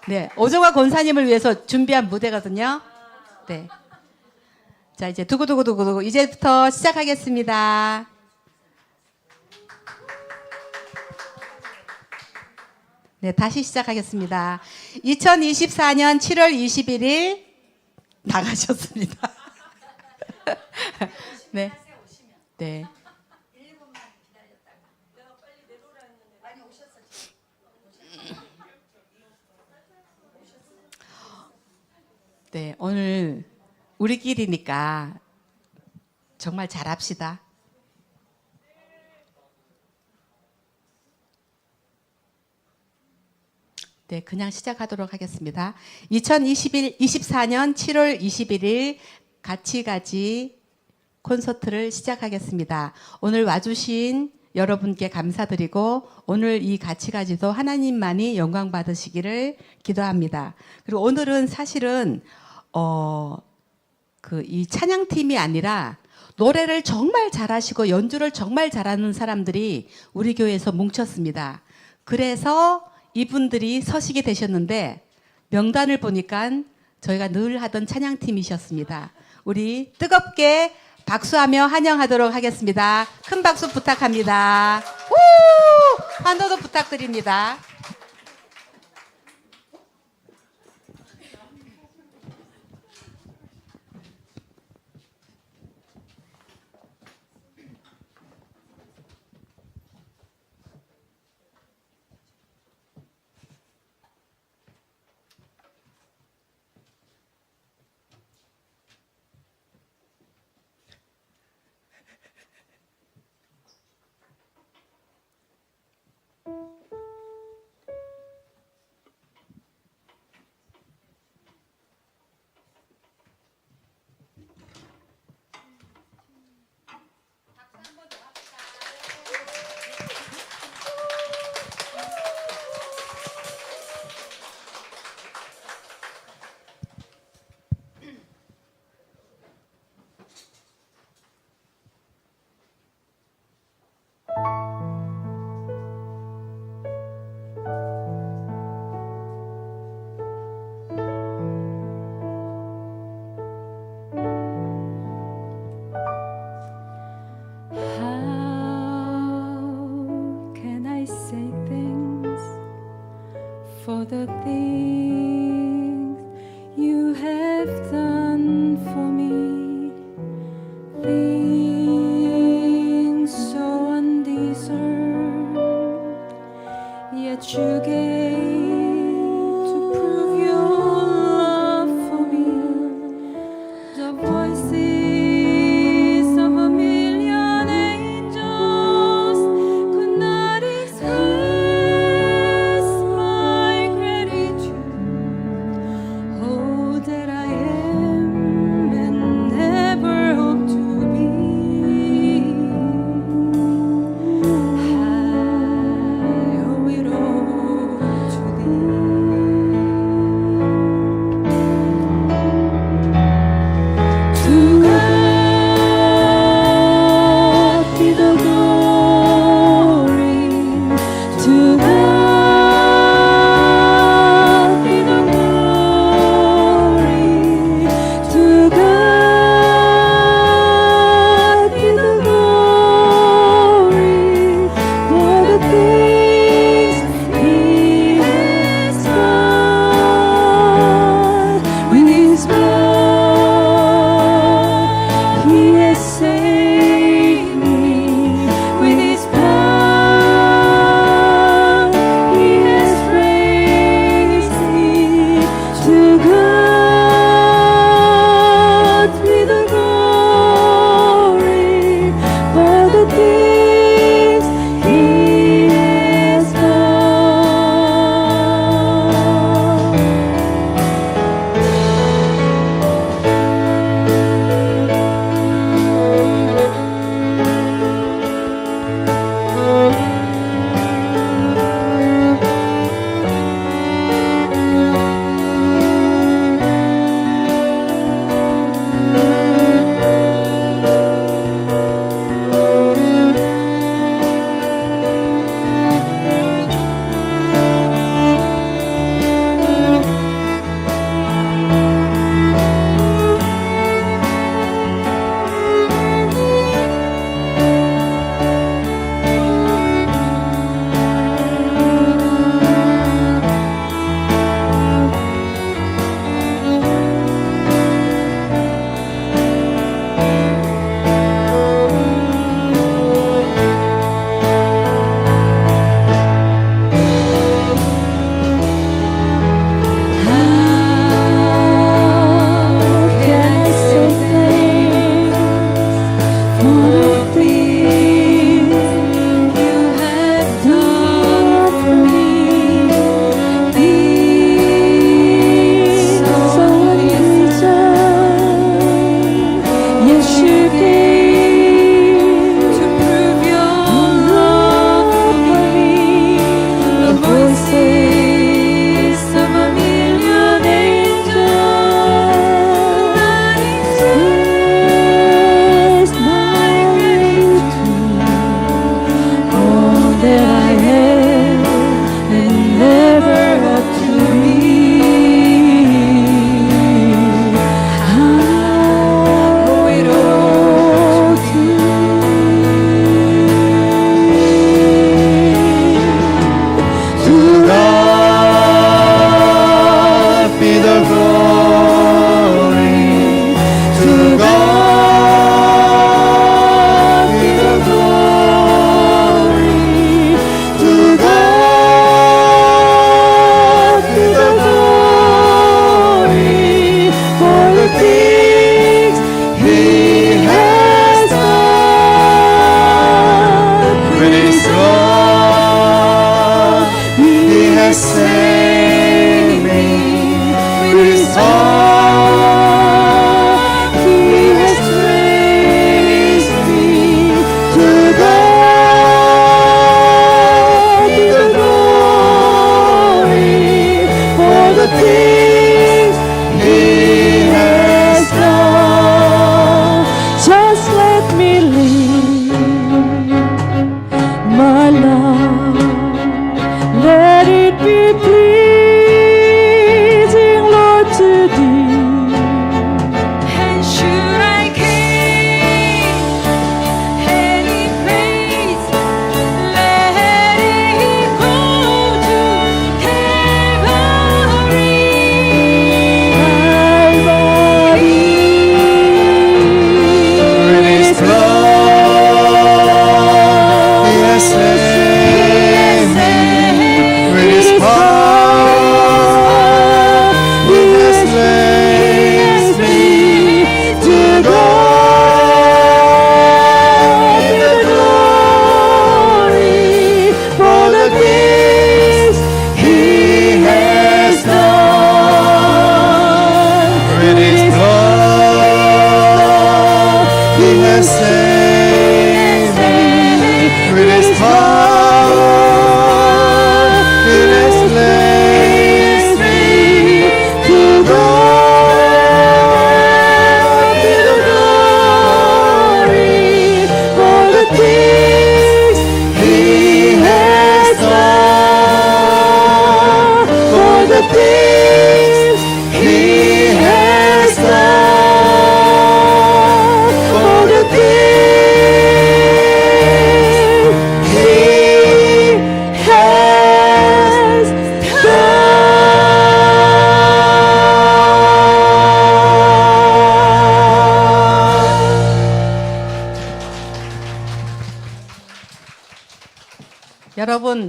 네, 오정화 권사님을 위해서 준비한 무대거든요. 네. 자, 이제 두구두구두구두구 이제부터 시작하겠습니다. 네, 다시 시작하겠습니다. 2024년 7월 21일 나가셨습니다. 네. 네. 네, 오늘 우리끼리니까 정말 잘합시다. 네, 그냥 시작하도록 하겠습니다. 2024년 7월 21일 같이 가지 콘서트를 시작하겠습니다. 오늘 와주신 여러분께 감사드리고 오늘 이 같이 가지도 하나님만이 영광 받으시기를 기도합니다. 그리고 오늘은 사실은 이 찬양팀이 아니라 노래를 정말 잘하시고 연주를 정말 잘하는 사람들이 우리 교회에서 뭉쳤습니다. 그래서 이분들이 서식이 되셨는데 명단을 보니까 저희가 늘 하던 찬양팀이셨습니다. 우리 뜨겁게 박수하며 환영하도록 하겠습니다. 큰 박수 부탁합니다. 우! 환호도 부탁드립니다. How can I say thanks for the things you have done for me? Things so undeserved, yet you gave to prove your love for me. The voices of a million angels could not express my gratitude. Oh, that I am an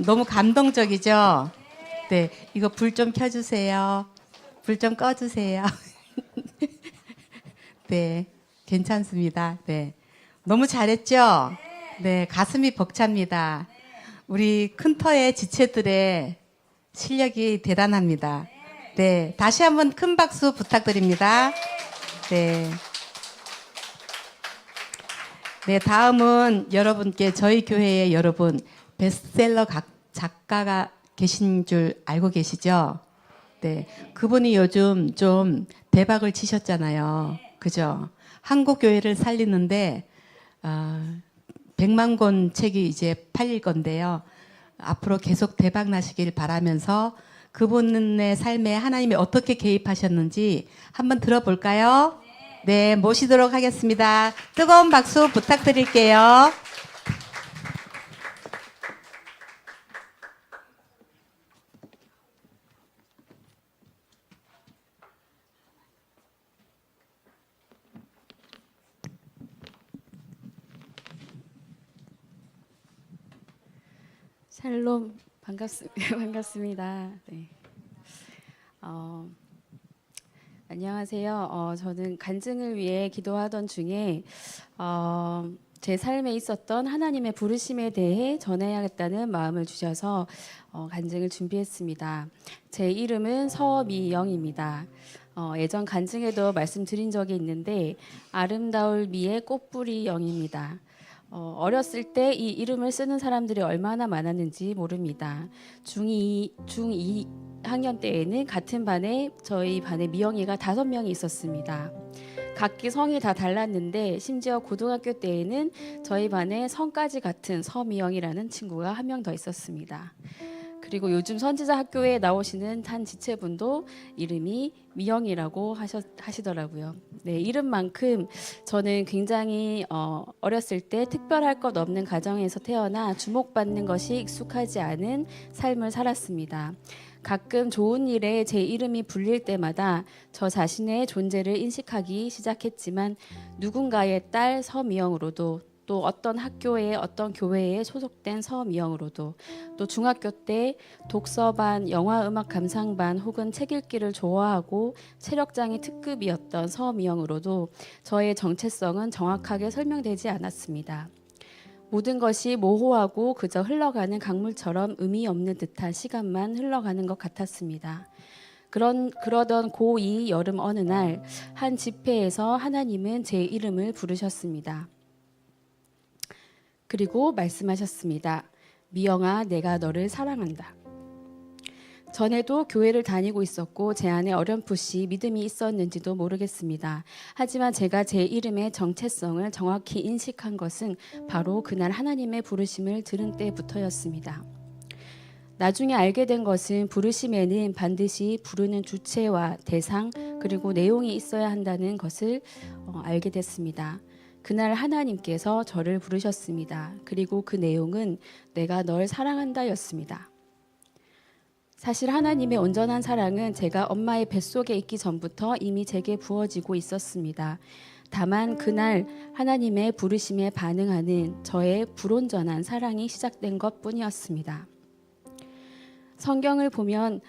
너무 감동적이죠? 네, 이거 불 좀 켜주세요. 불 좀 꺼주세요. 네, 괜찮습니다. 네, 너무 잘했죠? 네, 가슴이 벅찹니다. 우리 큰터의 지체들의 실력이 대단합니다. 네, 다시 한번 큰 박수 부탁드립니다. 네. 네, 다음은 여러분께 저희 교회에 여러분 베스트셀러 작가가 계신 줄 알고 계시죠? 네, 그분이 요즘 좀 대박을 치셨잖아요. 그죠? 한국 교회를 살리는데 100만 권 책이 이제 팔릴 건데요. 앞으로 계속 대박 나시길 바라면서 그분의 삶에 하나님이 어떻게 개입하셨는지 한번 들어볼까요? 네, 모시도록 하겠습니다. 뜨거운 박수 부탁드릴게요. 샬롬 반갑습니다. 네. 안녕하세요. 저는 간증을 위해 기도하던 중에 제 삶에 있었던 하나님의 부르심에 대해 전해야겠다는 마음을 주셔서 간증을 준비했습니다. 제 이름은 서미영입니다. 예전 간증에도 말씀드린 적이 있는데 아름다울 미의 꽃뿌리 영입니다. 어렸을 때 이 이름을 쓰는 사람들이 얼마나 많았는지 모릅니다. 중2 학년 때에는 같은 반에 저희 반에 미영이가 5명이 있었습니다. 각기 성이 다 달랐는데 심지어 고등학교 때에는 저희 반에 성까지 같은 서미영이라는 친구가 한 명 더 있었습니다. 그리고 요즘 선지자 학교에 나오시는 한 지체분도 이름이 미영이라고 하시더라고요. 네, 이름만큼 저는 굉장히 어렸을 때 특별할 것 없는 가정에서 태어나 주목받는 것이 익숙하지 않은 삶을 살았습니다. 가끔 좋은 일에 제 이름이 불릴 때마다 저 자신의 존재를 인식하기 시작했지만 누군가의 딸 서미영으로도 또 어떤 학교에 어떤 교회에 소속된 서미영으로도 또 중학교 때 독서반, 영화음악 감상반 혹은 책 읽기를 좋아하고 체력장애 특급이었던 서미영으로도 저의 정체성은 정확하게 설명되지 않았습니다. 모든 것이 모호하고 그저 흘러가는 강물처럼 의미 없는 듯한 시간만 흘러가는 것 같았습니다. 그러던 고2 여름 어느 날 한 집회에서 하나님은 제 이름을 부르셨습니다. 그리고 말씀하셨습니다. 미영아, 내가 너를 사랑한다. 전에도 교회를 다니고 있었고 제 안에 어렴풋이 믿음이 있었는지도 모르겠습니다. 하지만 제가 제 이름의 정체성을 정확히 인식한 것은 바로 그날 하나님의 부르심을 들은 때부터였습니다. 나중에 알게 된 것은 부르심에는 반드시 부르는 주체와 대상 그리고 내용이 있어야 한다는 것을 알게 됐습니다. 그날 하나님께서 저를 부르셨습니다. 그리고 그 내용은 내가 널 사랑한다 였습니다. 사실 하나님의 온전한 사랑은 제가 엄마의 뱃속에 있기 전부터 이미 제게 부어지고 있었습니다. 다만 그날 하나님의 부르심에 반응하는 저의 불온전한 사랑이 시작된 것뿐이었습니다. 성경을 보면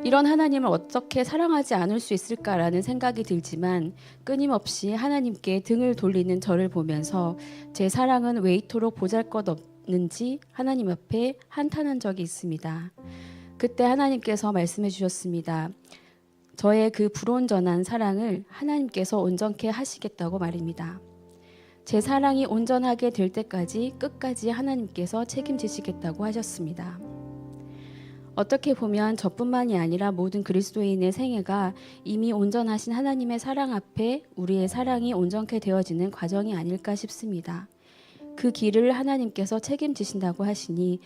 이런 하나님을 어떻게 사랑하지 않을 수 있을까라는 생각이 들지만 끊임없이 하나님께 등을 돌리는 저를 보면서 제 사랑은 왜 이토록 보잘것없는지 하나님 앞에 한탄한 적이 있습니다. 그때 하나님께서 말씀해 주셨습니다. 저의 그 불온전한 사랑을 하나님께서 온전케 하시겠다고 말입니다. 제 사랑이 온전하게 될 때까지 끝까지 하나님께서 책임지시겠다고 하셨습니다. 어떻게 보면 저뿐만이 아니라 모든 그리스도인의 생애가 이미 온전하신 하나님의 사랑 앞에 우리의 사랑이 온전케 되어지는 과정이 아닐까 싶습니다. 그 길을 하나님께서 책임지신다고 하시니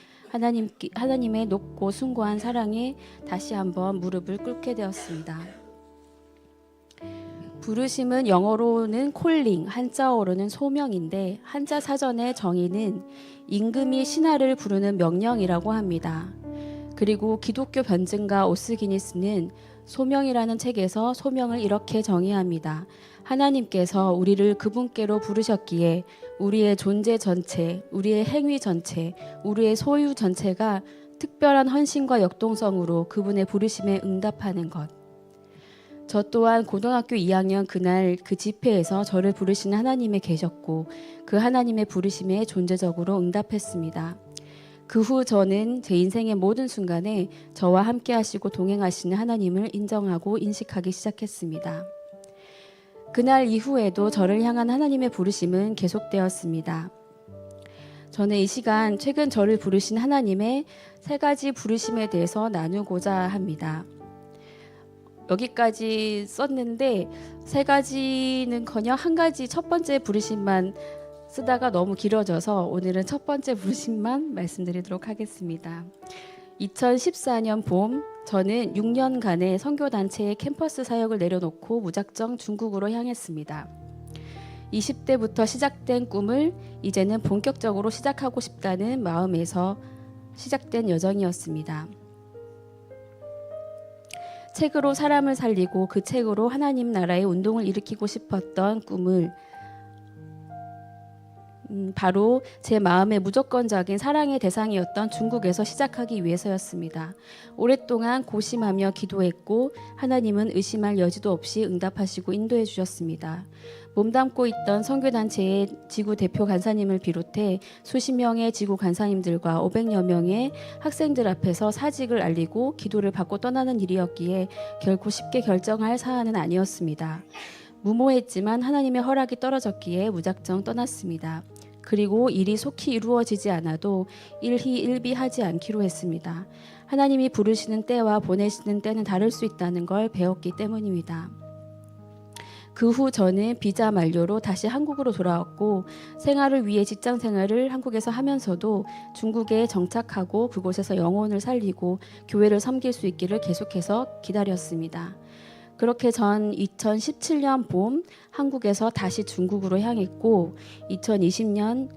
하나님의 높고 숭고한 사랑에 다시 한번 무릎을 꿇게 되었습니다. 부르심은 영어로는 콜링, 한자어로는 소명인데 한자 사전의 정의는 임금이 신하를 부르는 명령이라고 합니다. 그리고 기독교 변증가 오스기니스는 소명이라는 책에서 소명을 이렇게 정의합니다. 하나님께서 우리를 그분께로 부르셨기에 우리의 존재 전체, 우리의 행위 전체, 우리의 소유 전체가 특별한 헌신과 역동성으로 그분의 부르심에 응답하는 것. 저 또한 고등학교 2학년 그날 그 집회에서 저를 부르신 하나님에 계셨고 그 하나님의 부르심에 존재적으로 응답했습니다. 그 후 저는 제 인생의 모든 순간에 저와 함께 하시고 동행하시는 하나님을 인정하고 인식하기 시작했습니다. 그날 이후에도 저를 향한 하나님의 부르심은 계속되었습니다. 저는 이 시간 최근 저를 부르신 하나님의 3가지 부르심에 대해서 나누고자 합니다. 여기까지 썼는데 3가지는커녕 1가지 첫 번째 부르심만 쓰다가 너무 길어져서 오늘은 첫 번째 부르심만 말씀드리도록 하겠습니다. 2014년 봄 저는 6년간의 선교단체의 캠퍼스 사역을 내려놓고 무작정 중국으로 향했습니다. 20대부터 시작된 꿈을 이제는 본격적으로 시작하고 싶다는 마음에서 시작된 여정이었습니다. 책으로 사람을 살리고 그 책으로 하나님 나라의 운동을 일으키고 싶었던 꿈을 바로 제 마음의 무조건적인 사랑의 대상이었던 중국에서 시작하기 위해서였습니다. 오랫동안 고심하며 기도했고 하나님은 의심할 여지도 없이 응답하시고 인도해 주셨습니다. 몸담고 있던 선교단체의 지구 대표 간사님을 비롯해 수십 명의 지구 간사님들과 500여 명의 학생들 앞에서 사직을 알리고 기도를 받고 떠나는 일이었기에 결코 쉽게 결정할 사안은 아니었습니다. 무모했지만 하나님의 허락이 떨어졌기에 무작정 떠났습니다. 그리고 일이 속히 이루어지지 않아도 일희일비하지 않기로 했습니다. 하나님이 부르시는 때와 보내시는 때는 다를 수 있다는 걸 배웠기 때문입니다. 그 후 저는 비자 만료로 다시 한국으로 돌아왔고 생활을 위해 직장 생활을 한국에서 하면서도 중국에 정착하고 그곳에서 영혼을 살리고 교회를 섬길 수 있기를 계속해서 기다렸습니다. 그렇게 전 2017년 봄 한국에서 다시 중국으로 향했고 2020년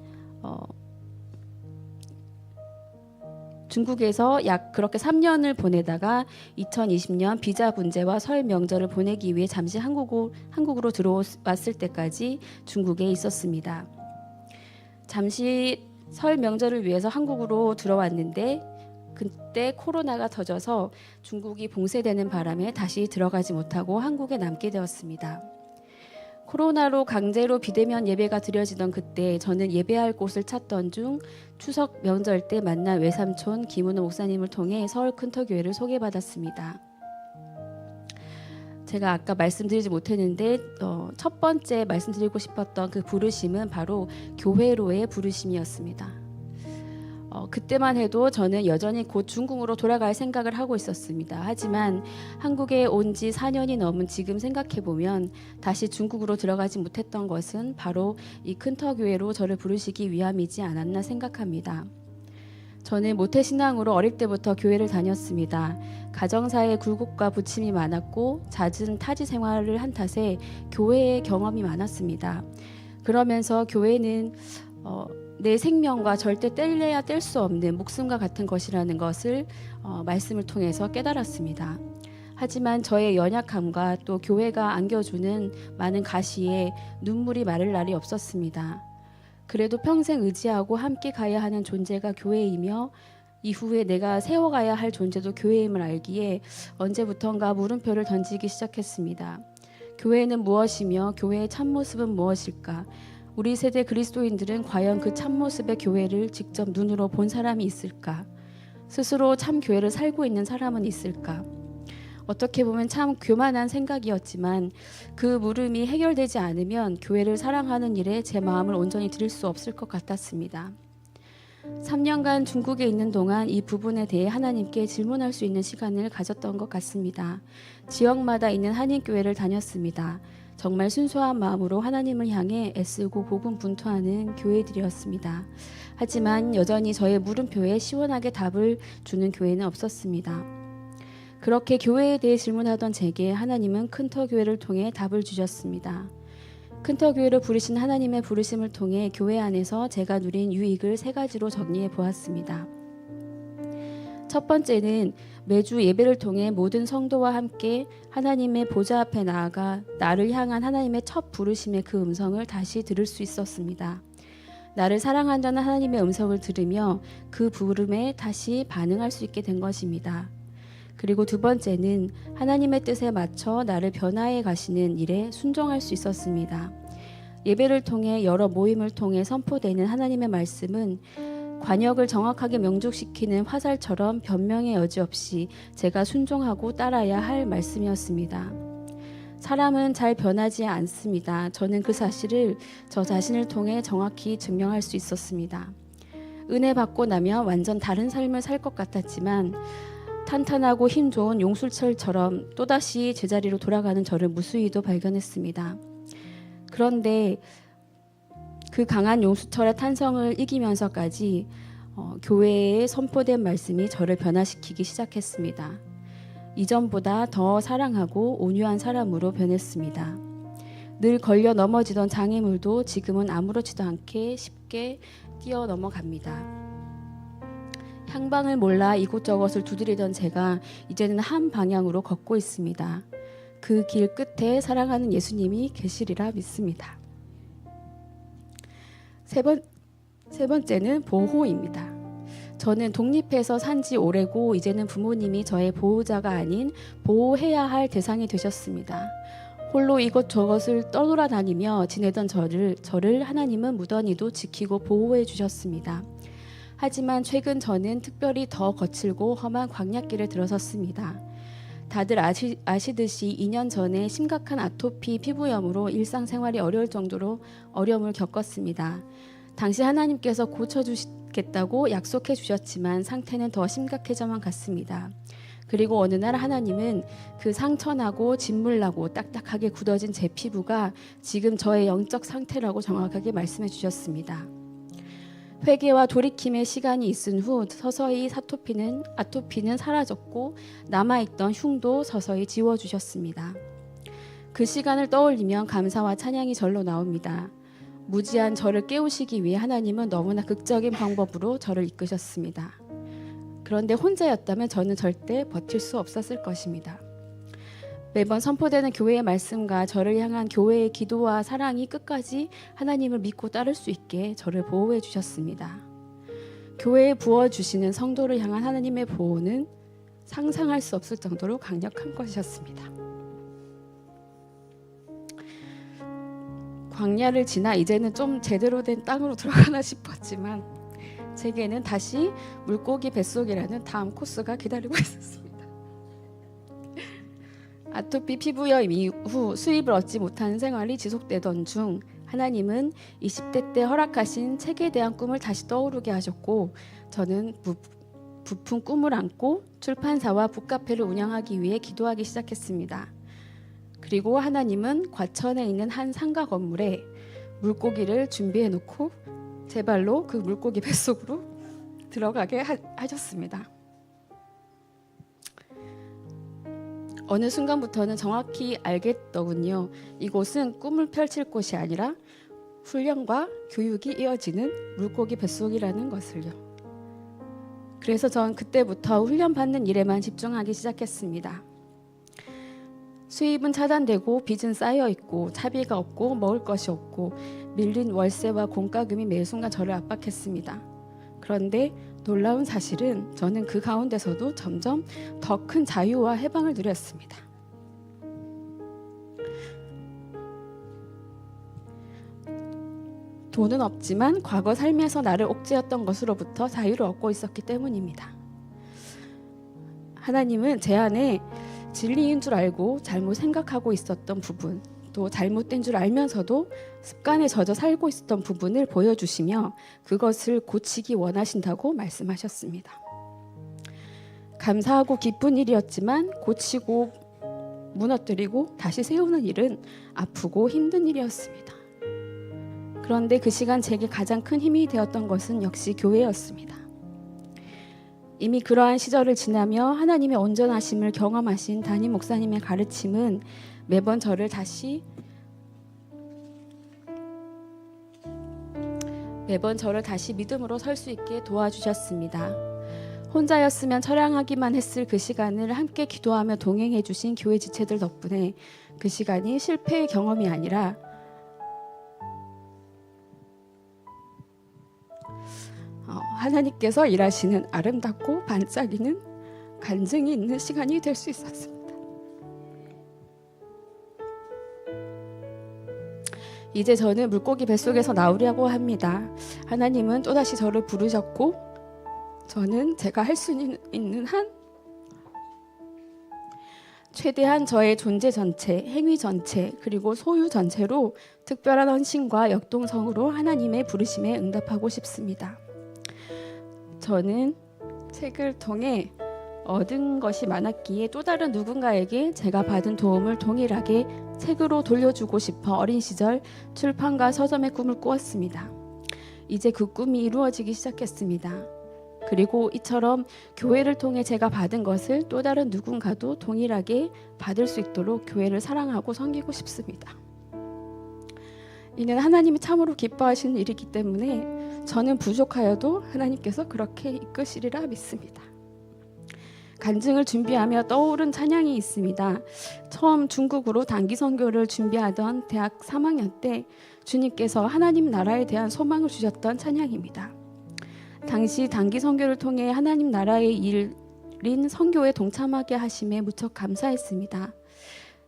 중국에서 약 그렇게 3년을 보내다가 2020년 비자 문제와 설 명절을 보내기 위해 잠시 한국으로 들어왔을 때까지 중국에 있었습니다. 잠시 설 명절을 위해서 한국으로 들어왔는데 그때 코로나가 터져서 중국이 봉쇄되는 바람에 다시 들어가지 못하고 한국에 남게 되었습니다. 코로나로 강제로 비대면 예배가 드려지던 그때 저는 예배할 곳을 찾던 중 추석 명절 때 만난 외삼촌 김은호 목사님을 통해 서울 큰터교회를 소개받았습니다. 제가 아까 말씀드리지 못했는데 첫 번째 말씀드리고 싶었던 그 부르심은 바로 교회로의 부르심이었습니다. 그때만 해도 저는 여전히 곧 중국으로 돌아갈 생각을 하고 있었습니다. 하지만 한국에 온 지 4년이 넘은 지금 생각해보면 다시 중국으로 들어가지 못했던 것은 바로 이 큰터교회로 저를 부르시기 위함이지 않았나 생각합니다. 저는 모태신앙으로 어릴 때부터 교회를 다녔습니다. 가정사에 굴곡과 부침이 많았고 잦은 타지 생활을 한 탓에 교회의 경험이 많았습니다. 그러면서 교회는 내 생명과 절대 뗄래야 뗄 수 없는 목숨과 같은 것이라는 것을 말씀을 통해서 깨달았습니다. 하지만 저의 연약함과 또 교회가 안겨주는 많은 가시에 눈물이 마를 날이 없었습니다. 그래도 평생 의지하고 함께 가야 하는 존재가 교회이며 이후에 내가 세워가야 할 존재도 교회임을 알기에 언제부턴가 물음표를 던지기 시작했습니다. 교회는 무엇이며 교회의 참모습은 무엇일까? 우리 세대 그리스도인들은 과연 그 참모습의 교회를 직접 눈으로 본 사람이 있을까? 스스로 참 교회를 살고 있는 사람은 있을까? 어떻게 보면 참 교만한 생각이었지만 그 물음이 해결되지 않으면 교회를 사랑하는 일에 제 마음을 온전히 드릴 수 없을 것 같았습니다. 3년간 중국에 있는 동안 이 부분에 대해 하나님께 질문할 수 있는 시간을 가졌던 것 같습니다. 지역마다 있는 한인교회를 다녔습니다. 정말 순수한 마음으로 하나님을 향해 애쓰고 고군분투하는 교회들이었습니다. 하지만 여전히 저의 물음표에 시원하게 답을 주는 교회는 없었습니다. 그렇게 교회에 대해 질문하던 제게 하나님은 큰터교회를 통해 답을 주셨습니다. 큰터교회로 부르신 하나님의 부르심을 통해 교회 안에서 제가 누린 유익을 3가지로 정리해 보았습니다. 첫 번째는 매주 예배를 통해 모든 성도와 함께 하나님의 보좌 앞에 나아가 나를 향한 하나님의 첫 부르심의 그 음성을 다시 들을 수 있었습니다. 나를 사랑한다는 하나님의 음성을 들으며 그 부름에 다시 반응할 수 있게 된 것입니다. 그리고 두 번째는 하나님의 뜻에 맞춰 나를 변화해 가시는 일에 순종할 수 있었습니다. 예배를 통해 여러 모임을 통해 선포되는 하나님의 말씀은 관역을 정확하게 명족시키는 화살처럼 변명의 여지 없이 제가 순종하고 따라야 할 말씀이었습니다. 사람은 잘 변하지 않습니다. 저는 그 사실을 저 자신을 통해 정확히 증명할 수 있었습니다. 은혜 받고 나면 완전 다른 삶을 살 것 같았지만 탄탄하고 힘 좋은 용술철처럼 또다시 제자리로 돌아가는 저를 무수히도 발견했습니다. 그런데 그 강한 용수철의 탄성을 이기면서까지 교회에 선포된 말씀이 저를 변화시키기 시작했습니다. 이전보다 더 사랑하고 온유한 사람으로 변했습니다. 늘 걸려 넘어지던 장애물도 지금은 아무렇지도 않게 쉽게 뛰어 넘어갑니다. 향방을 몰라 이곳저곳을 두드리던 제가 이제는 한 방향으로 걷고 있습니다. 그 길 끝에 사랑하는 예수님이 계시리라 믿습니다. 세 번째는 보호입니다. 저는 독립해서 산지 오래고 이제는 부모님이 저의 보호자가 아닌 보호해야 할 대상이 되셨습니다. 홀로 이것저것을 떠돌아다니며 지내던 저를 하나님은 무던히도 지키고 보호해 주셨습니다. 하지만 최근 저는 특별히 더 거칠고 험한 광야길을 들어섰습니다. 다들 아시듯이 2년 전에 심각한 아토피 피부염으로 일상생활이 어려울 정도로 어려움을 겪었습니다. 당시 하나님께서 고쳐주시겠다고 약속해 주셨지만 상태는 더 심각해져만 갔습니다. 그리고 어느 날 하나님은 그 상처나고 진물나고 딱딱하게 굳어진 제 피부가 지금 저의 영적 상태라고 정확하게 말씀해 주셨습니다. 회개와 돌이킴의 시간이 있은 후 서서히 아토피는 사라졌고 남아있던 흉도 서서히 지워주셨습니다. 그 시간을 떠올리면 감사와 찬양이 절로 나옵니다. 무지한 저를 깨우시기 위해 하나님은 너무나 극적인 방법으로 저를 이끄셨습니다. 그런데 혼자였다면 저는 절대 버틸 수 없었을 것입니다. 매번 선포되는 교회의 말씀과 저를 향한 교회의 기도와 사랑이 끝까지 하나님을 믿고 따를 수 있게 저를 보호해 주셨습니다. 교회에 부어주시는 성도를 향한 하나님의 보호는 상상할 수 없을 정도로 강력한 것이었습니다. 광야를 지나 이제는 좀 제대로 된 땅으로 들어가나 싶었지만 제게는 다시 물고기 뱃속이라는 다음 코스가 기다리고 있었습니다. 아토피 피부염 이후 수입을 얻지 못하는 생활이 지속되던 중 하나님은 20대 때 허락하신 책에 대한 꿈을 다시 떠오르게 하셨고 저는 부푼 꿈을 안고 출판사와 북카페를 운영하기 위해 기도하기 시작했습니다. 그리고 하나님은 과천에 있는 한 상가 건물에 물고기를 준비해 놓고 제 발로 그 물고기 뱃속으로 들어가게 하셨습니다. 어느 순간부터는 정확히 알겠더군요. 이곳은 꿈을 펼칠 곳이 아니라 훈련과 교육이 이어지는 물고기 뱃속이라는 것을요. 그래서 전 그때부터 훈련받는 일에만 집중하기 시작했습니다. 수입은 차단되고 빚은 쌓여있고 차비가 없고 먹을 것이 없고 밀린 월세와 공과금이 매 순간 저를 압박했습니다. 그런데 놀라운 사실은 저는 그 가운데서도 점점 더 큰 자유와 해방을 누렸습니다. 돈은 없지만 과거 삶에서 나를 옥죄었던 것으로부터 자유를 얻고 있었기 때문입니다. 하나님은 제 안에 진리인 줄 알고 잘못 생각하고 있었던 부분, 또 잘못된 줄 알면서도 습관에 젖어 살고 있었던 부분을 보여주시며 그것을 고치기 원하신다고 말씀하셨습니다. 감사하고 기쁜 일이었지만 고치고 무너뜨리고 다시 세우는 일은 아프고 힘든 일이었습니다. 그런데 그 시간 제게 가장 큰 힘이 되었던 것은 역시 교회였습니다. 이미 그러한 시절을 지나며 하나님의 온전하심을 경험하신 담임 목사님의 가르침은 매번 저를 다시 믿음으로 설 수 있게 도와주셨습니다. 혼자였으면 처량하기만 했을 그 시간을 함께 기도하며 동행해 주신 교회 지체들 덕분에 그 시간이 실패의 경험이 아니라 하나님께서 일하시는 아름답고 반짝이는 간증이 있는 시간이 될 수 있었습니다. 이제 저는 물고기 뱃속에서 나오려고 합니다. 하나님은 또다시 저를 부르셨고 저는 제가 할 수 있는 한 최대한 저의 존재 전체, 행위 전체, 그리고 소유 전체로 특별한 헌신과 역동성으로 하나님의 부르심에 응답하고 싶습니다. 저는 책을 통해 얻은 것이 많았기에 또 다른 누군가에게 제가 받은 도움을 동일하게 책으로 돌려주고 싶어 어린 시절 출판과 서점의 꿈을 꾸었습니다. 이제 그 꿈이 이루어지기 시작했습니다. 그리고 이처럼 교회를 통해 제가 받은 것을 또 다른 누군가도 동일하게 받을 수 있도록 교회를 사랑하고 섬기고 싶습니다. 이는 하나님이 참으로 기뻐하시는 일이기 때문에 저는 부족하여도 하나님께서 그렇게 이끄시리라 믿습니다. 간증을 준비하며 떠오른 찬양이 있습니다. 처음 중국으로 단기 선교를 준비하던 대학 3학년 때 주님께서 하나님 나라에 대한 소망을 주셨던 찬양입니다. 당시 단기 선교를 통해 하나님 나라의 일인 선교에 동참하게 하심에 무척 감사했습니다.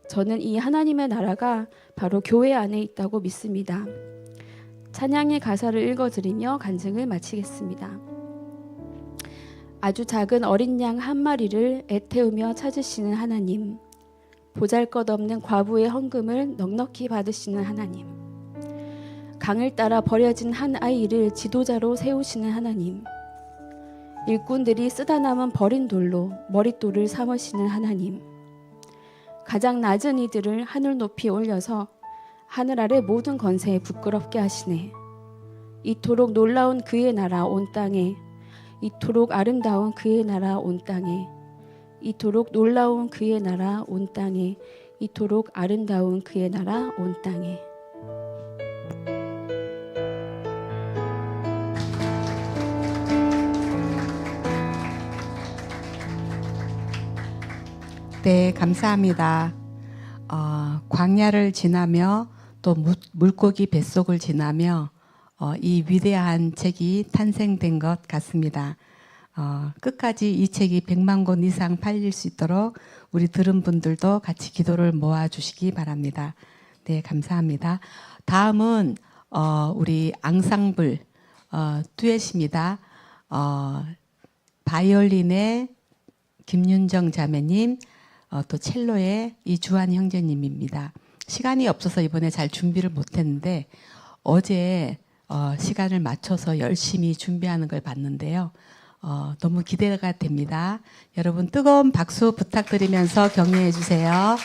저는 이 하나님의 나라가 바로 교회 안에 있다고 믿습니다. 찬양의 가사를 읽어드리며 간증을 마치겠습니다. 아주 작은 어린 양 한 마리를 애태우며 찾으시는 하나님, 보잘것없는 과부의 헌금을 넉넉히 받으시는 하나님, 강을 따라 버려진 한 아이를 지도자로 세우시는 하나님, 일꾼들이 쓰다 남은 버린 돌로 머릿돌을 삼으시는 하나님, 가장 낮은 이들을 하늘 높이 올려서 하늘 아래 모든 권세에 부끄럽게 하시네. 이토록 놀라운 그의 나라 온 땅에, 이토록 아름다운 그의 나라 온 땅에, 이토록 놀라운 그의 나라 온 땅에, 이토록 아름다운 그의 나라 온 땅에. 네, 감사합니다. 광야를 지나며 또 물고기 뱃속을 지나며 이 위대한 책이 탄생된 것 같습니다. 끝까지 이 책이 100만 권 이상 팔릴 수 있도록 우리 들은 분들도 같이 기도를 모아주시기 바랍니다. 네, 감사합니다. 다음은 우리 앙상블 듀엣입니다. 바이올린의 김윤정 자매님, 또 첼로의 이주환 형제님입니다. 시간이 없어서 이번에 잘 준비를 못했는데 어제 시간을 맞춰서 열심히 준비하는 걸 봤는데요. 너무 기대가 됩니다. 여러분 뜨거운 박수 부탁드리면서 격려해 주세요.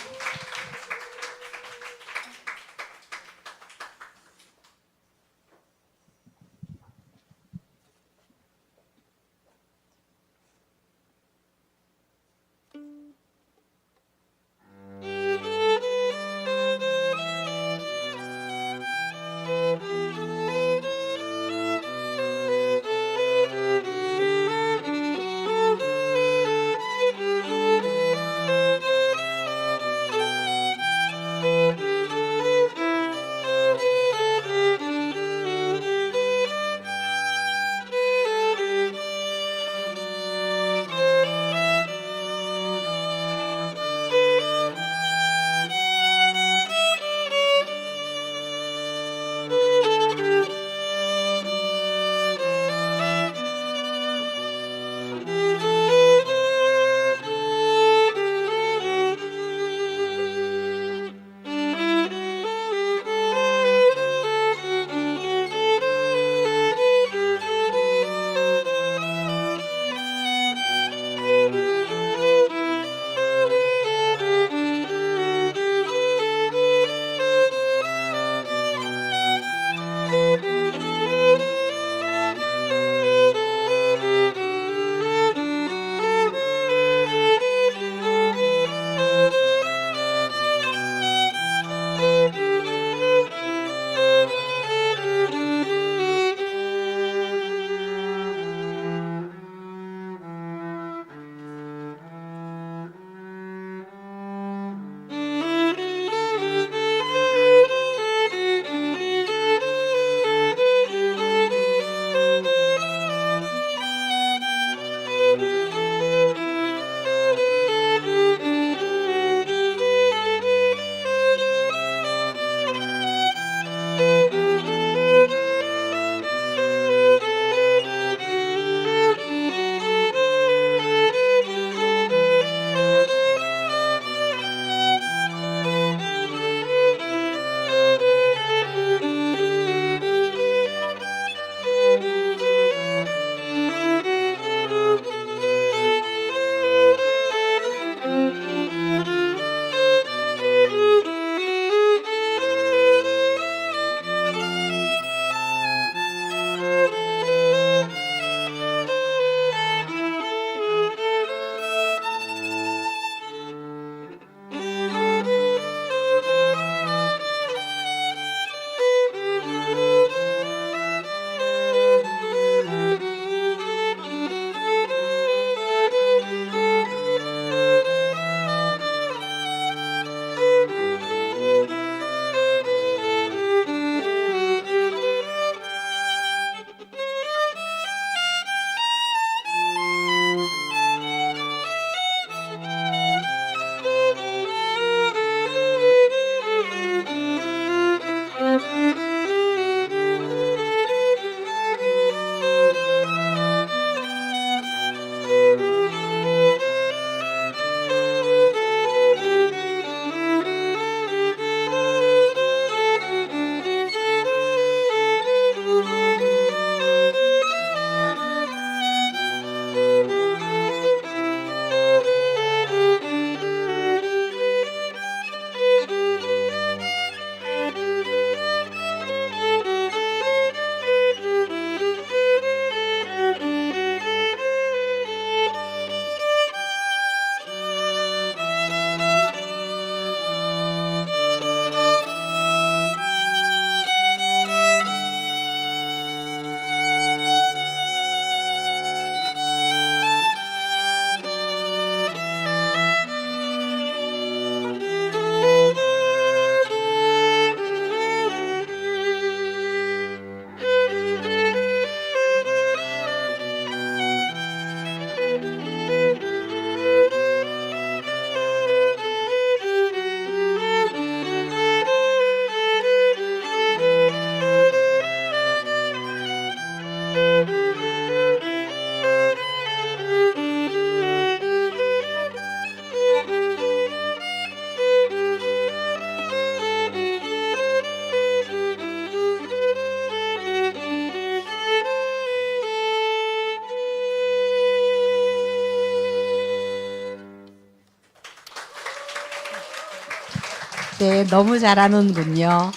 네, 너무 잘하는군요.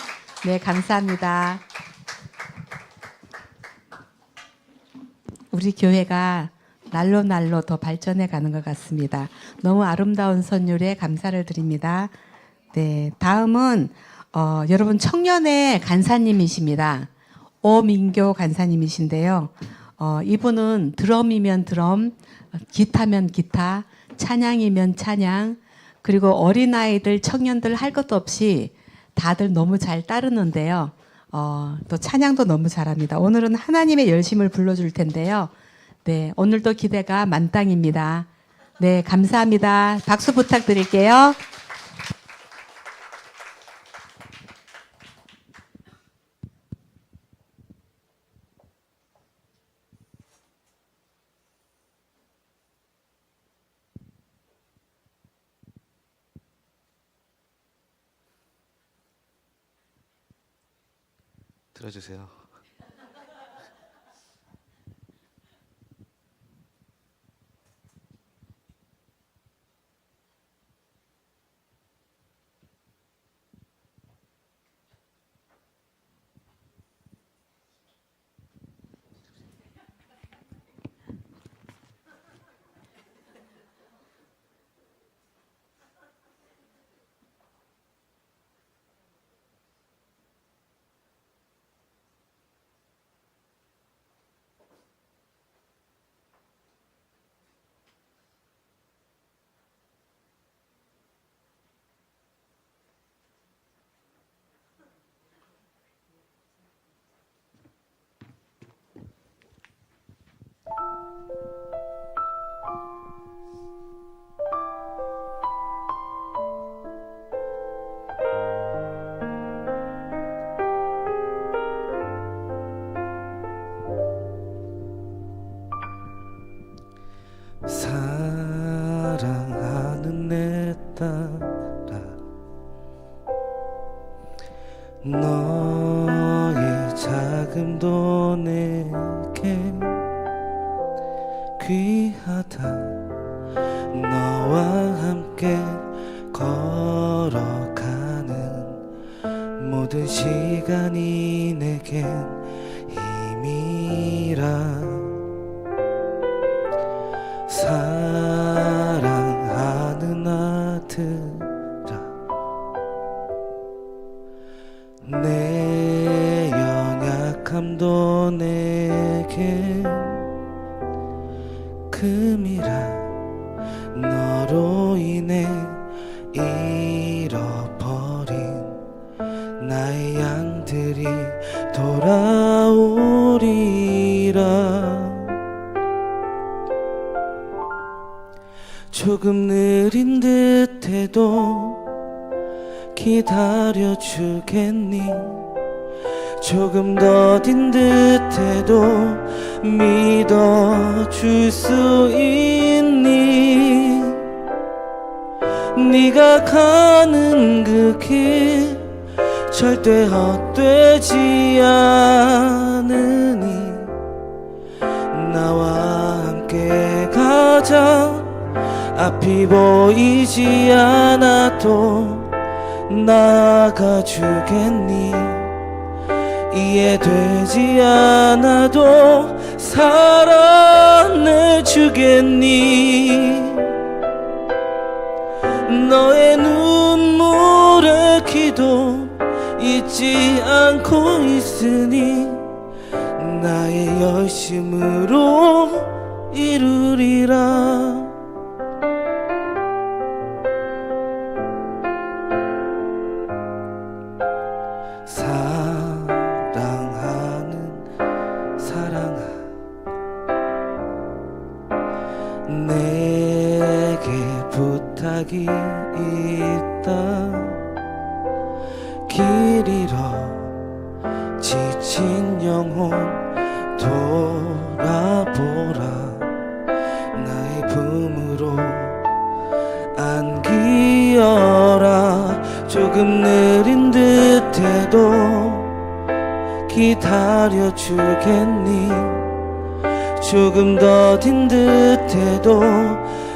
네, 감사합니다. 우리 교회가 날로 날로 더 발전해 가는 것 같습니다. 너무 아름다운 선율에 감사를 드립니다. 네, 다음은 여러분 청년의 간사님이십니다. 오민교 간사님이신데요. 이분은 드럼이면 드럼, 기타면 기타, 찬양이면 찬양, 그리고 어린아이들, 청년들 할 것도 없이 다들 너무 잘 따르는데요. 또 찬양도 너무 잘합니다. 오늘은 하나님의 열심을 불러줄 텐데요. 네, 오늘도 기대가 만땅입니다. 네, 감사합니다. 박수 부탁드릴게요. 들어주세요. 사랑하는 내 딸아, 너의 자금도 내게 귀하다. 너와 함께 걸어가는 모든 시간이 내겐 힘이라. 사랑하는 아들아, 내 연약함도 내게 금이라. 너로 인해 잃어버린 나의 양들이 돌아오리라. 조금 느린 듯해도 기다려주겠니? 조금 더딘 듯해도 믿어줄 수 있니? 네가 가는 그 길 절대 헛되지 않으니 나와 함께 가자. 앞이 보이지 않아도 나가주겠니? 이해되지 않아도 사랑해주겠니? 너의 눈물의 기도 잊지 않고 있으니 나의 열심으로 이루리라. 사랑아, 내게 부탁이 있다. 길 잃어 지친 영혼 돌아보라. 나의 품으로 안기어라. 조금 느린 듯해도 기다려주겠니? 조금 더딘 듯해도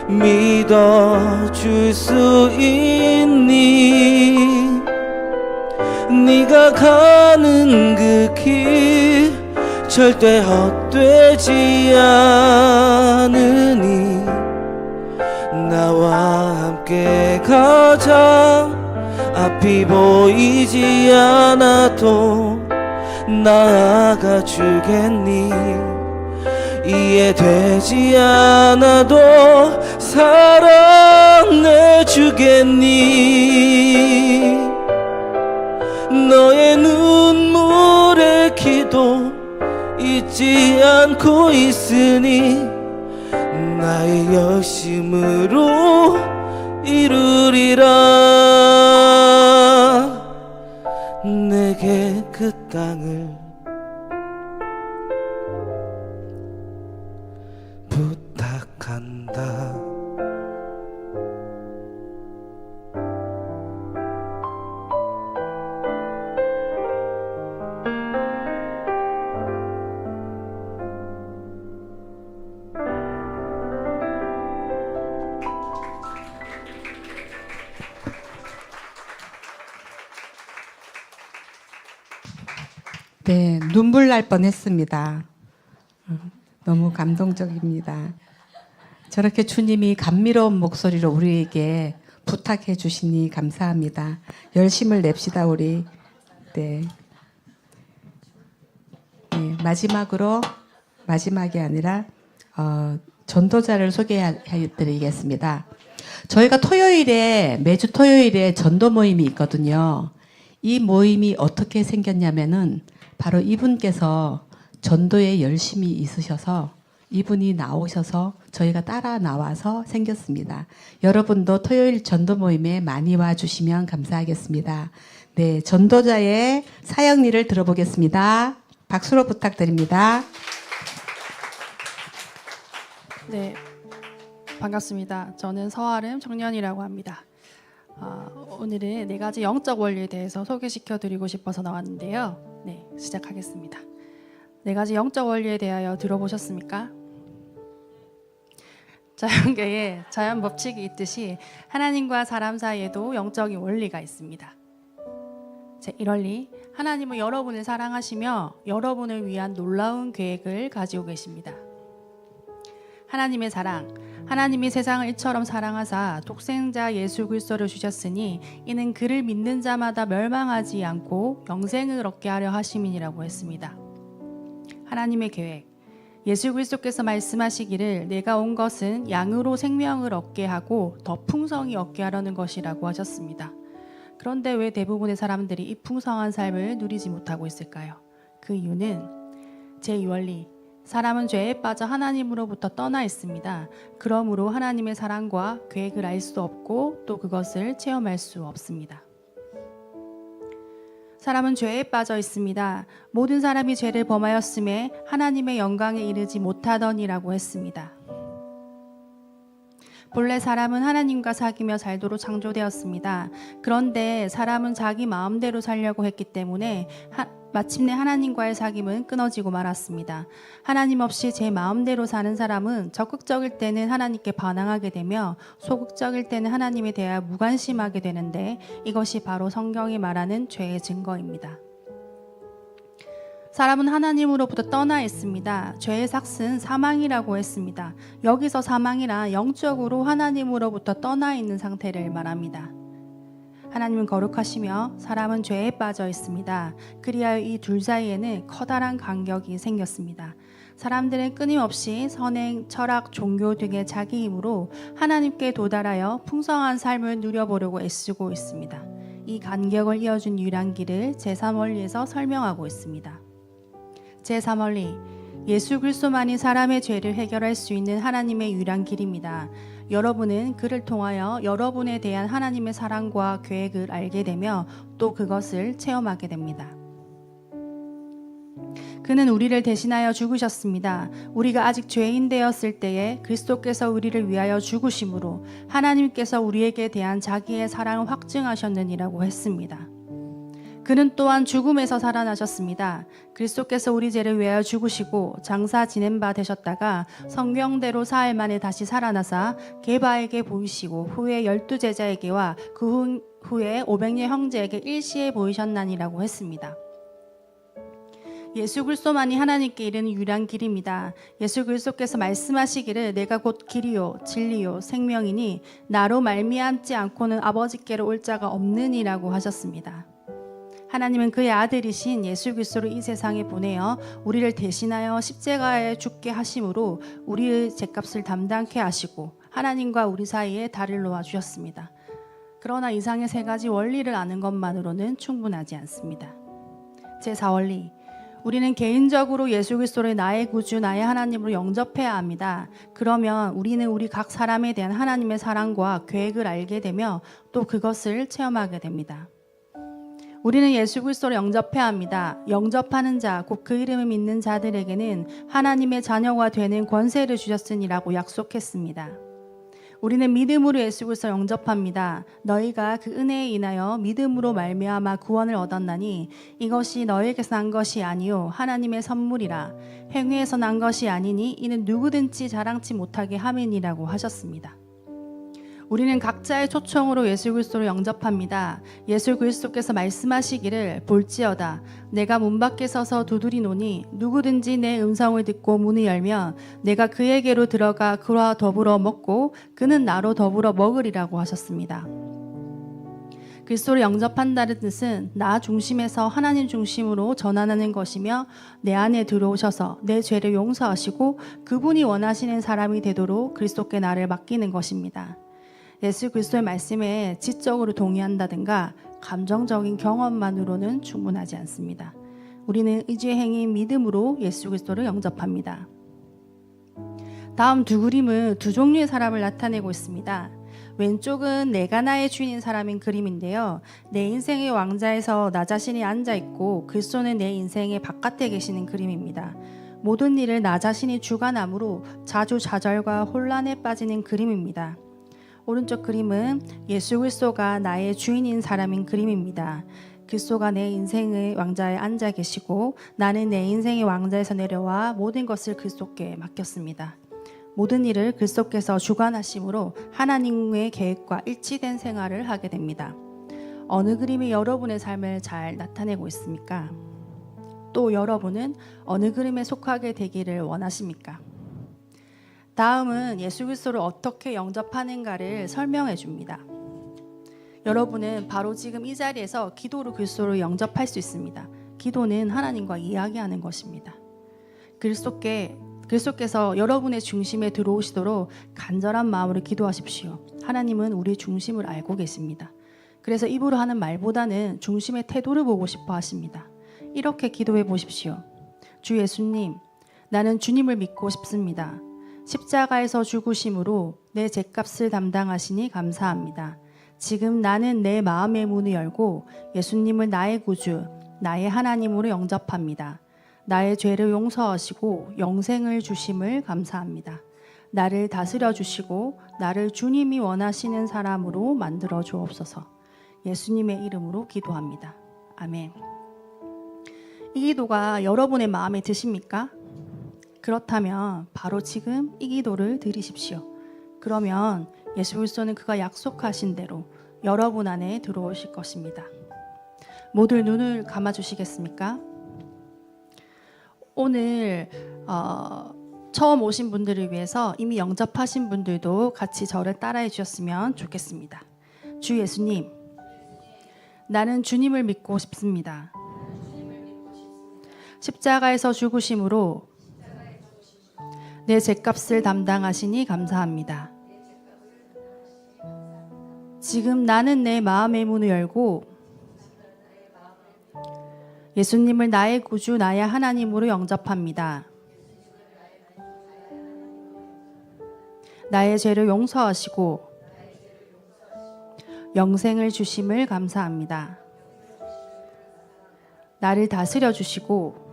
믿어줄 수 있니? 네가 가는 그 길 절대 헛되지 않으니 나와 함께 가자. 앞이 보이지 않아도 나아가 주겠니? 이해되지 않아도 사랑해 주겠니? 너의 눈물의 기도 잊지 않고 있으니 나의 열심으로 이루리라. 내게 그 땅을 부탁한다. 네, 눈물 날 뻔했습니다. 너무 감동적입니다. 저렇게 주님이 감미로운 목소리로 우리에게 부탁해 주시니 감사합니다. 열심을 냅시다 우리. 네. 네, 마지막이 아니라 전도자를 소개해드리겠습니다. 저희가 매주 토요일에 전도 모임이 있거든요. 이 모임이 어떻게 생겼냐면은 바로 이분께서 전도에 열심히 있으셔서 이분이 나오셔서 저희가 따라 나와서 생겼습니다. 여러분도 토요일 전도 모임에 많이 와주시면 감사하겠습니다. 네, 전도자의 사역리를 들어보겠습니다. 박수로 부탁드립니다. 네, 반갑습니다. 저는 서아름 청년이라고 합니다. 오늘은 4가지 영적 원리에 대해서 소개시켜드리고 싶어서 나왔는데요. 네, 시작하겠습니다. 4가지 영적 원리에 대하여 들어보셨습니까? 자연계에 자연 법칙이 있듯이 하나님과 사람 사이에도 영적인 원리가 있습니다. 제1원리, 하나님은 여러분을 사랑하시며 여러분을 위한 놀라운 계획을 가지고 계십니다. 하나님의 사랑, 하나님이 세상을 이처럼 사랑하사 독생자 예수 그리스도를 주셨으니 이는 그를 믿는 자마다 멸망하지 않고 영생을 얻게 하려 하심이니라고 했습니다. 하나님의 계획, 예수 그리스도께서 말씀하시기를 내가 온 것은 양으로 생명을 얻게 하고 더 풍성히 얻게 하려는 것이라고 하셨습니다. 그런데 왜 대부분의 사람들이 이 풍성한 삶을 누리지 못하고 있을까요? 그 이유는 제2원리, 사람은 죄에 빠져 하나님으로부터 떠나 있습니다. 그러므로 하나님의 사랑과 계획을 알 수 없고 또 그것을 체험할 수 없습니다. 사람은 죄에 빠져 있습니다. 모든 사람이 죄를 범하였음에 하나님의 영광에 이르지 못하더니라고 했습니다. 본래 사람은 하나님과 사귀며 살도록 창조되었습니다. 그런데 사람은 자기 마음대로 살려고 했기 때문에 마침내 하나님과의 사귐은 끊어지고 말았습니다. 하나님 없이 제 마음대로 사는 사람은 적극적일 때는 하나님께 반항하게 되며 소극적일 때는 하나님에 대하여 무관심하게 되는데 이것이 바로 성경이 말하는 죄의 증거입니다. 사람은 하나님으로부터 떠나 있습니다. 죄의 삭은 사망이라고 했습니다. 여기서 사망이란 영적으로 하나님으로부터 떠나 있는 상태를 말합니다. 하나님은 거룩하시며 사람은 죄에 빠져 있습니다. 그리하여 이 둘 사이에는 커다란 간격이 생겼습니다. 사람들은 끊임없이 선행, 철학, 종교 등의 자기 힘으로 하나님께 도달하여 풍성한 삶을 누려보려고 애쓰고 있습니다. 이 간격을 이어준 유일한 길을 제3원리에서 설명하고 있습니다. 제3원리, 예수 그리스도만이 사람의 죄를 해결할 수 있는 하나님의 유일한 길입니다. 여러분은 그를 통하여 여러분에 대한 하나님의 사랑과 계획을 알게 되며 또 그것을 체험하게 됩니다. 그는 우리를 대신하여 죽으셨습니다. 우리가 아직 죄인 되었을 때에 그리스도께서 우리를 위하여 죽으심으로 하나님께서 우리에게 대한 자기의 사랑을 확증하셨느니라고 했습니다. 그는 또한 죽음에서 살아나셨습니다. 그리스도께서 우리 죄를 위하여 죽으시고 장사 지낸 바 되셨다가 성경대로 사흘 만에 다시 살아나사 게바에게 보이시고 후에 12 제자에게와 그 후에 500여 형제에게 일시에 보이셨나니라고 했습니다. 예수 그리스도만이 하나님께 이르는 유일한 길입니다. 예수 그리스도께서 말씀하시기를 내가 곧 길이요 진리요 생명이니 나로 말미암지 않고는 아버지께로 올 자가 없느니라고 하셨습니다. 하나님은 그의 아들이신 예수 그리스도를 이 세상에 보내어 우리를 대신하여 십자가에 죽게 하심으로 우리의 죄값을 담당케 하시고 하나님과 우리 사이에 다리를 놓아 주셨습니다. 그러나 이상의 세 가지 원리를 아는 것만으로는 충분하지 않습니다. 제4원리, 우리는 개인적으로 예수 그리스도를 나의 구주, 나의 하나님으로 영접해야 합니다. 그러면 우리는 우리 각 사람에 대한 하나님의 사랑과 계획을 알게 되며 또 그것을 체험하게 됩니다. 우리는 예수 그리스도를 영접해야 합니다. 영접하는 자, 곧 그 이름을 믿는 자들에게는 하나님의 자녀가 되는 권세를 주셨으니라고 약속했습니다. 우리는 믿음으로 예수 그리스도를 영접합니다. 너희가 그 은혜에 인하여 믿음으로 말미암아 구원을 얻었나니 이것이 너희에게서 난 것이 아니요 하나님의 선물이라. 행위에서 난 것이 아니니 이는 누구든지 자랑치 못하게 함이니라고 하셨습니다. 우리는 각자의 초청으로 예수 그리스도를 영접합니다. 예수 그리스도께서 말씀하시기를 볼지어다 내가 문 밖에 서서 두드리노니 누구든지 내 음성을 듣고 문을 열면 내가 그에게로 들어가 그와 더불어 먹고 그는 나로 더불어 먹으리라고 하셨습니다. 그리스도를 영접한다는 뜻은 나 중심에서 하나님 중심으로 전환하는 것이며 내 안에 들어오셔서 내 죄를 용서하시고 그분이 원하시는 사람이 되도록 그리스도께 나를 맡기는 것입니다. 예수 그리스도의 말씀에 지적으로 동의한다든가 감정적인 경험만으로는 충분하지 않습니다. 우리는 의지의 행위인 믿음으로 예수 그리스도를 영접합니다. 다음 두 그림은 두 종류의 사람을 나타내고 있습니다. 왼쪽은 내가 나의 주인인 사람인 그림인데요. 내 인생의 왕자에서 나 자신이 앉아있고 그리스도는 내 인생의 바깥에 계시는 그림입니다. 모든 일을 나 자신이 주관함으로 자주자절과 혼란에 빠지는 그림입니다. 오른쪽 그림은 예수 그리스도가 나의 주인인 사람인 그림입니다. 그리스도가 내 인생의 왕자에 앉아 계시고 나는 내 인생의 왕자에서 내려와 모든 것을 그리스도께 맡겼습니다. 모든 일을 그리스도께서 주관하심으로 하나님의 계획과 일치된 생활을 하게 됩니다. 어느 그림이 여러분의 삶을 잘 나타내고 있습니까? 또 여러분은 어느 그림에 속하게 되기를 원하십니까? 다음은 예수 그리스도를 어떻게 영접하는가를 설명해 줍니다. 여러분은 바로 지금 이 자리에서 기도로 그리스도를 영접할 수 있습니다. 기도는 하나님과 이야기하는 것입니다. 그리스도께서 여러분의 중심에 들어오시도록 간절한 마음으로 기도하십시오. 하나님은 우리 중심을 알고 계십니다. 그래서 입으로 하는 말보다는 중심의 태도를 보고 싶어 하십니다. 이렇게 기도해 보십시오. 주 예수님, 나는 주님을 믿고 싶습니다. 십자가에서 죽으심으로 내 죄값을 담당하시니 감사합니다. 지금 나는 내 마음의 문을 열고 예수님을 나의 구주, 나의 하나님으로 영접합니다. 나의 죄를 용서하시고 영생을 주심을 감사합니다. 나를 다스려 주시고 나를 주님이 원하시는 사람으로 만들어 주옵소서. 예수님의 이름으로 기도합니다. 아멘. 이 기도가 여러분의 마음에 드십니까? 그렇다면 바로 지금 이 기도를 드리십시오. 그러면 예수 그리스도는 그가 약속하신 대로 여러분 안에 들어오실 것입니다. 모두 눈을 감아주시겠습니까? 오늘 처음 오신 분들을 위해서 이미 영접하신 분들도 같이 저를 따라해 주셨으면 좋겠습니다. 주 예수님, 나는 주님을 믿고 싶습니다. 십자가에서 죽으심으로 내 죄값을 담당하시니 감사합니다. 지금 나는 내 마음의 문을 열고 예수님을 나의 구주, 나의 하나님으로 영접합니다. 나의 죄를 용서하시고 영생을 주심을 감사합니다. 나를 다스려 주시고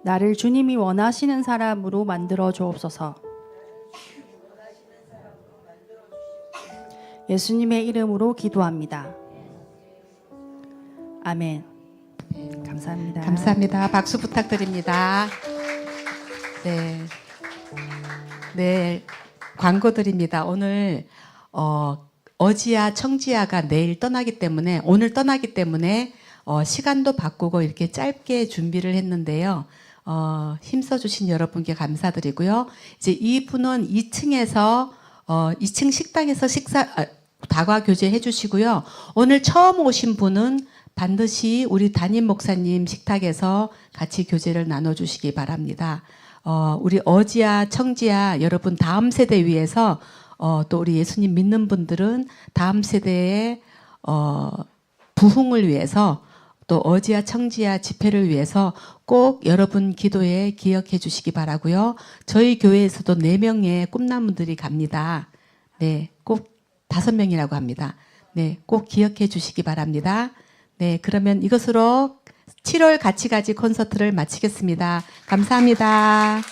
나를 주님이 원하시는 사람으로 만들어 주옵소서. 예수님의 이름으로 기도합니다. 아멘. 감사합니다. 감사합니다. 박수 부탁드립니다. 네. 네. 광고 드립니다. 오늘 어지야 청지야가 내일 떠나기 때문에 오늘 떠나기 때문에 시간도 바꾸고 이렇게 짧게 준비를 했는데요. 힘써주신 여러분께 감사드리고요. 이제 이분은 2층에서 2층 식당에서 다과 교제 해주시고요. 오늘 처음 오신 분은 반드시 우리 담임 목사님 식탁에서 같이 교제를 나눠주시기 바랍니다. 우리 어지야 청지야 여러분 다음 세대 위해서 또 우리 예수님 믿는 분들은 다음 세대의 부흥을 위해서 또 어지야 청지야 집회를 위해서 꼭 여러분 기도에 기억해 주시기 바라고요. 저희 교회에서도 4명의 꿈나무들이 갑니다. 네, 꼭 5명이라고 합니다. 네, 꼭 기억해 주시기 바랍니다. 네, 그러면 이것으로 7월 같이 가지 콘서트를 마치겠습니다. 감사합니다.